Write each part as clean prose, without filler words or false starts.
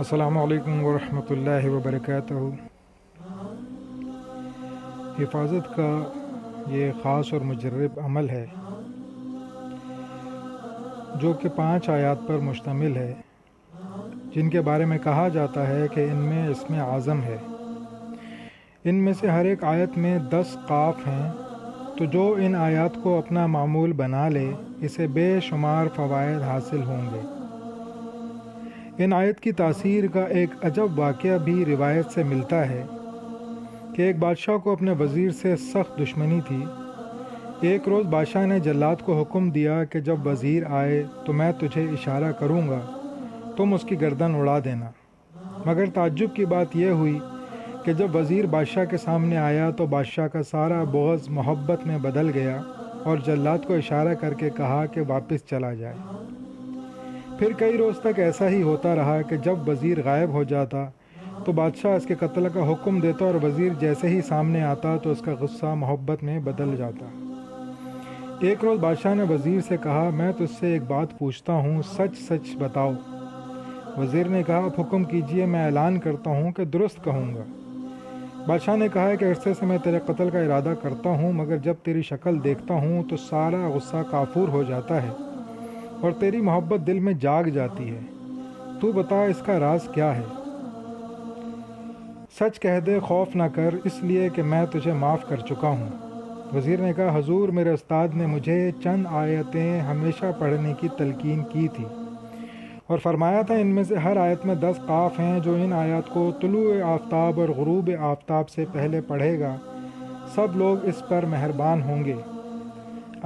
السلام علیکم ورحمۃ اللہ وبرکاتہ۔ حفاظت کا یہ خاص اور مجرب عمل ہے جو کہ 5 آیات پر مشتمل ہے، جن کے بارے میں کہا جاتا ہے کہ ان میں اسم اعظم ہے۔ ان میں سے ہر ایک آیت میں 10 قاف ہیں، تو جو ان آیات کو اپنا معمول بنا لے اسے بے شمار فوائد حاصل ہوں گے۔ ان آیت کی تاثیر کا ایک عجب واقعہ بھی روایت سے ملتا ہے کہ ایک بادشاہ کو اپنے وزیر سے سخت دشمنی تھی۔ ایک روز بادشاہ نے جلاد کو حکم دیا کہ جب وزیر آئے تو میں تجھے اشارہ کروں گا، تم اس کی گردن اڑا دینا۔ مگر تعجب کی بات یہ ہوئی کہ جب وزیر بادشاہ کے سامنے آیا تو بادشاہ کا سارا بغض محبت میں بدل گیا اور جلاد کو اشارہ کر کے کہا کہ واپس چلا جائے۔ پھر کئی روز تک ایسا ہی ہوتا رہا کہ جب وزیر غائب ہو جاتا تو بادشاہ اس کے قتل کا حکم دیتا اور وزیر جیسے ہی سامنے آتا تو اس کا غصہ محبت میں بدل جاتا۔ ایک روز بادشاہ نے وزیر سے کہا، میں تجھ سے ایک بات پوچھتا ہوں، سچ سچ بتاؤ۔ وزیر نے کہا، آپ حکم کیجئے، میں اعلان کرتا ہوں کہ درست کہوں گا۔ بادشاہ نے کہا کہ عرصے سے میں تیرے قتل کا ارادہ کرتا ہوں، مگر جب تیری شکل دیکھتا ہوں تو سارا غصہ کافور ہو جاتا ہے اور تیری محبت دل میں جاگ جاتی ہے۔ تو بتا اس کا راز کیا ہے؟ سچ کہہ دے، خوف نہ کر، اس لیے کہ میں تجھے معاف کر چکا ہوں۔ وزیر نے کہا، حضور، میرے استاد نے مجھے چند آیتیں ہمیشہ پڑھنے کی تلقین کی تھی اور فرمایا تھا ان میں سے ہر آیت میں 10 قاف ہیں، جو ان آیات کو طلوع آفتاب اور غروب آفتاب سے پہلے پڑھے گا سب لوگ اس پر مہربان ہوں گے۔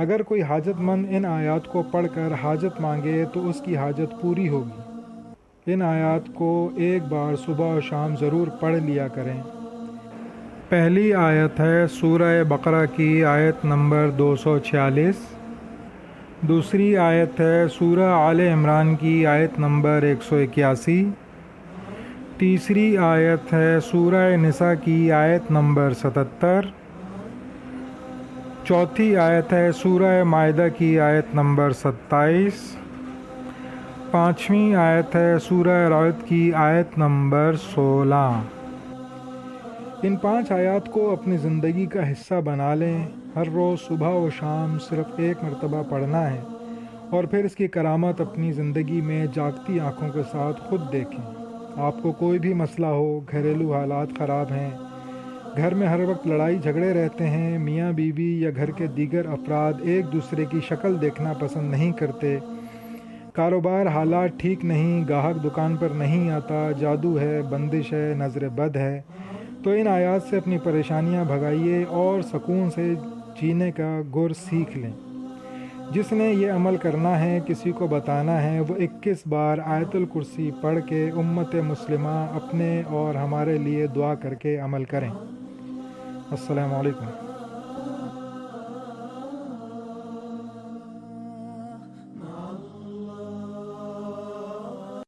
اگر کوئی حاجت مند ان آیات کو پڑھ کر حاجت مانگے تو اس کی حاجت پوری ہوگی۔ ان آیات کو ایک بار صبح و شام ضرور پڑھ لیا کریں۔ پہلی آیت ہے سورہ بقرہ کی آیت نمبر 246۔ دوسری آیت ہے سورہ آل عمران کی آیت نمبر 181۔ تیسری آیت ہے سورہ نساء کی آیت نمبر 77۔ چوتھی آیت ہے سورہ مائدہ کی آیت نمبر 27۔ پانچویں آیت ہے سورہ رعد کی آیت نمبر 16۔ ان 5 آیات کو اپنی زندگی کا حصہ بنا لیں۔ ہر روز صبح و شام صرف ایک مرتبہ پڑھنا ہے اور پھر اس کی کرامت اپنی زندگی میں جاگتی آنکھوں کے ساتھ خود دیکھیں۔ آپ کو کوئی بھی مسئلہ ہو، گھریلو حالات خراب ہیں، گھر میں ہر وقت لڑائی جھگڑے رہتے ہیں، میاں بیوی یا گھر کے دیگر افراد ایک دوسرے کی شکل دیکھنا پسند نہیں کرتے، کاروبار حالات ٹھیک نہیں، گاہک دکان پر نہیں آتا، جادو ہے، بندش ہے، نظر بد ہے، تو ان آیات سے اپنی پریشانیاں بھگائیے اور سکون سے جینے کا گر سیکھ لیں۔ جس نے یہ عمل کرنا ہے، کسی کو بتانا ہے، وہ 21 بار آیت الکرسی پڑھ کے امت مسلمہ اپنے اور ہمارے لیے دعا کر کے عمل کریں۔ السلام علیکم۔